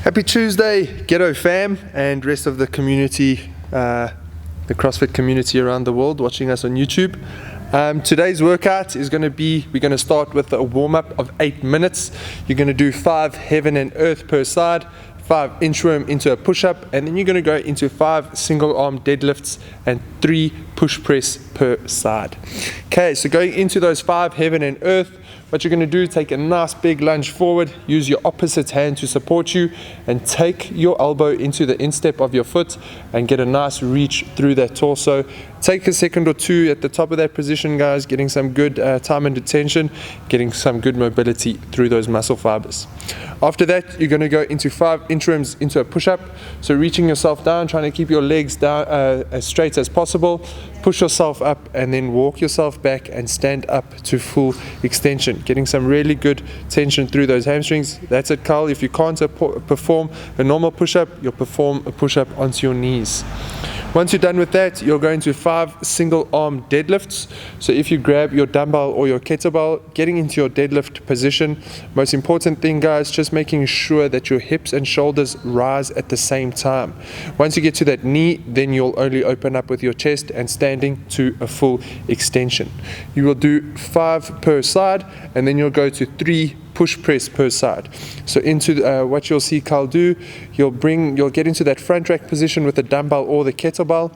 Happy Tuesday, Ghetto fam, and rest of the community, the CrossFit community around the world watching us on YouTube. Today's workout is going to be, we're going to start with a warm-up of 8 minutes. You're going to do 5 heaven and earth per side, 5 inchworm into a push-up, and then you're going to go into 5 single arm deadlifts and 3 push press per side. Okay, so going into those 5 heaven and earth, what you're going to do is take a nice big lunge forward, use your opposite hand to support you, and take your elbow into the instep of your foot and get a nice reach through that torso. Take a second or two at the top of that position, guys, getting some good time and attention, getting some good mobility through those muscle fibers. After that, you're going to go into 5 inchworms into a push-up. So reaching yourself down, trying to keep your legs down as straight as possible. Push yourself up and then walk yourself back and stand up to full extension. Getting some really good tension through those hamstrings. That's it, Carl. If you can't perform a normal push-up, you'll perform a push-up onto your knees. Once you're done with that, you're going to 5 single arm deadlifts. So if you grab your dumbbell or your kettlebell, getting into your deadlift position. Most important thing, guys, just making sure that your hips and shoulders rise at the same time. Once you get to that knee, then you'll only open up with your chest and standing to a full extension. You will do 5 per side, and then you'll go to 3 push press per side. So into what you'll see Carl do, you'll get into that front rack position with the dumbbell or the kettlebell,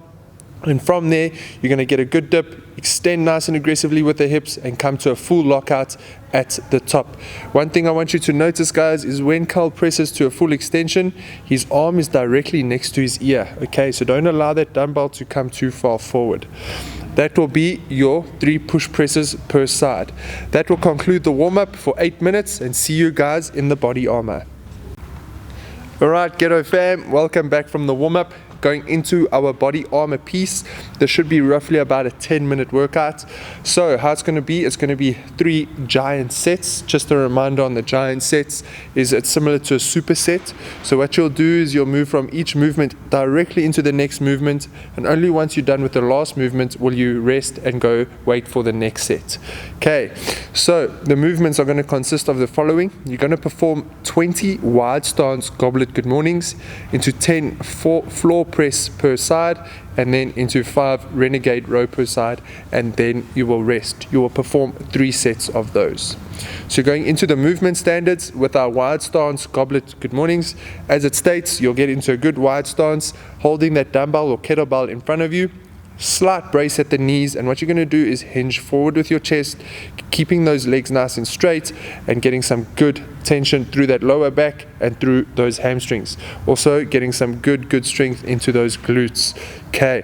and from there you're going to get a good dip, extend nice and aggressively with the hips, and come to a full lockout at the top. One thing I want you to notice, guys, is when Carl presses to a full extension, his arm is directly next to his ear. Okay, so don't allow that dumbbell to come too far forward. That will be your 3 push presses per side. That will conclude the warm-up for 8 minutes, and see you guys in the body armor. Alright, Ghetto fam, welcome back from the warm-up. Going into our body armor piece. This should be roughly about a 10-minute workout. So how it's going to be, it's going to be 3 giant sets. Just a reminder on the giant sets is it's similar to a superset. So what you'll do is you'll move from each movement directly into the next movement, and only once you're done with the last movement will you rest and go wait for the next set. Okay, so the movements are going to consist of the following. You're going to perform 20 wide stance goblet good mornings into 10 floor press per side, and then into 5 renegade row per side, and then you will rest. You will perform 3 sets of those. So going into the movement standards with our wide stance goblet good mornings, as it states, you'll get into a good wide stance, holding that dumbbell or kettlebell in front of you, slight brace at the knees, and what you're going to do is hinge forward with your chest, keeping those legs nice and straight and getting some good tension through that lower back and through those hamstrings. Also getting some good strength into those glutes. Okay.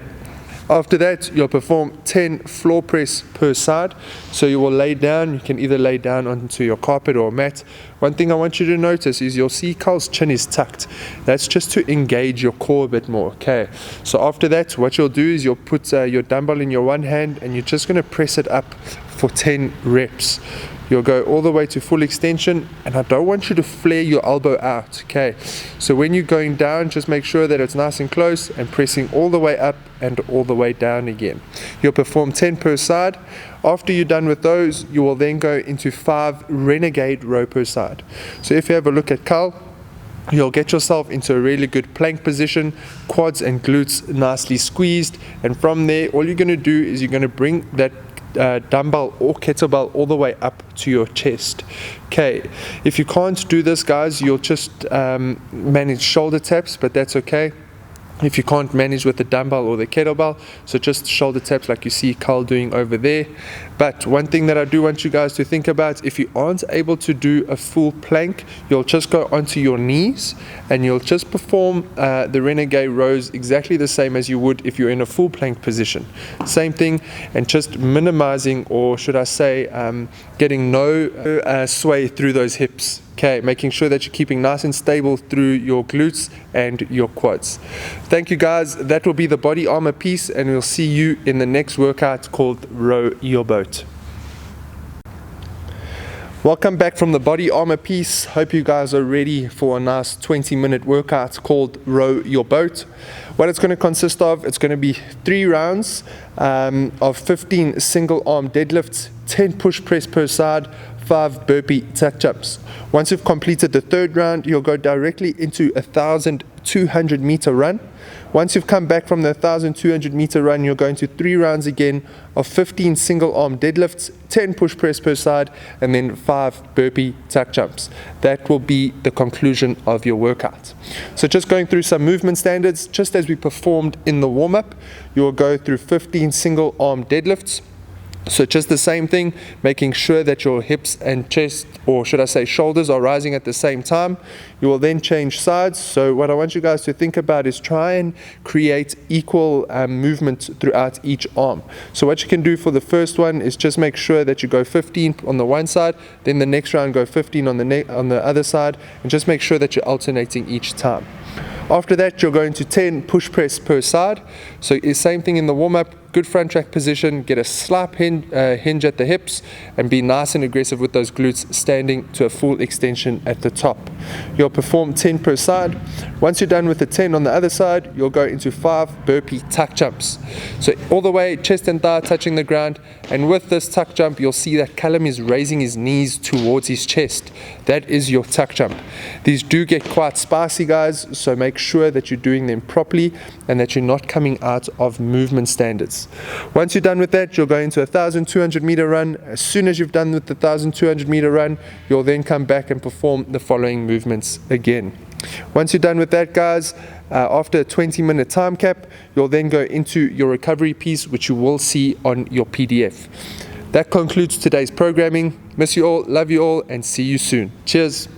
After that, you'll perform 10 floor press per side. So you will lay down. You can either lay down onto your carpet or mat. One thing I want you to notice is you'll see Carl's chin is tucked. That's just to engage your core a bit more. Okay. So after that, what you'll do is you'll put your dumbbell in your one hand, and you're just going to press it up for 10 reps. You'll go all the way to full extension, and I don't want you to flare your elbow out. Okay, so when you're going down, just make sure that it's nice and close, and pressing all the way up and all the way down again. You'll perform 10 per side. After you're done with those, you will then go into 5 renegade row per side. So if you have a look at Carl, you'll get yourself into a really good plank position, quads and glutes nicely squeezed, and from there all you're going to do is you're going to bring that dumbbell or kettlebell all the way up to your chest. Okay, if you can't do this, guys, you'll just manage shoulder taps, but that's okay. If you can't manage with the dumbbell or the kettlebell, so just shoulder taps like you see Carl doing over there. But one thing that I do want you guys to think about, if you aren't able to do a full plank, you'll just go onto your knees and you'll just perform the renegade rows exactly the same as you would if you're in a full plank position. Same thing, and just minimizing, or should I say getting no sway through those hips. Okay, making sure that you're keeping nice and stable through your glutes and your quads. Thank you, guys. That will be the body armor piece, and we'll see you in the next workout called Row Your Boat. Welcome back from the body armor piece. Hope you guys are ready for a nice 20-minute workout called Row Your Boat. What it's going to consist of, it's going to be 3 rounds of 15 single arm deadlifts, 10 push press per side, 5 burpee tuck jumps. Once you've completed the third round, you'll go directly into a 1,200 meter run. Once you've come back from the 1,200 meter run, you're going to 3 rounds again of 15 single arm deadlifts, 10 push press per side, and then 5 burpee tuck jumps. That will be the conclusion of your workout. So just going through some movement standards, just as we performed in the warm-up, you'll go through 15 single arm deadlifts. So just the same thing, making sure that your hips and chest, or should I say shoulders, are rising at the same time. You will then change sides. So what I want you guys to think about is try and create equal movement throughout each arm. So what you can do for the first one is just make sure that you go 15 on the one side, then the next round go 15 on the other side, and just make sure that you're alternating each time. After that, you're going to 10 push press per side. So it's same thing in the warm-up, good front track position, get a slight hinge at the hips, and be nice and aggressive with those glutes, standing to a full extension at the top. You'll perform 10 per side. Once you're done with the 10 on the other side, you'll go into 5 burpee tuck jumps. So all the way, chest and thigh touching the ground, and with this tuck jump, you'll see that Callum is raising his knees towards his chest. That is your tuck jump. These do get quite spicy, guys, so make sure that you're doing them properly and that you're not coming out of movement standards. Once you're done with that, you'll go into a 1,200 meter run. As soon as you've done with the 1,200 meter run, you'll then come back and perform the following movements again. Once you're done with that, guys, after a 20-minute time cap, you'll then go into your recovery piece, which you will see on your PDF. That concludes today's programming. Miss you all, love you all, and see you soon. Cheers.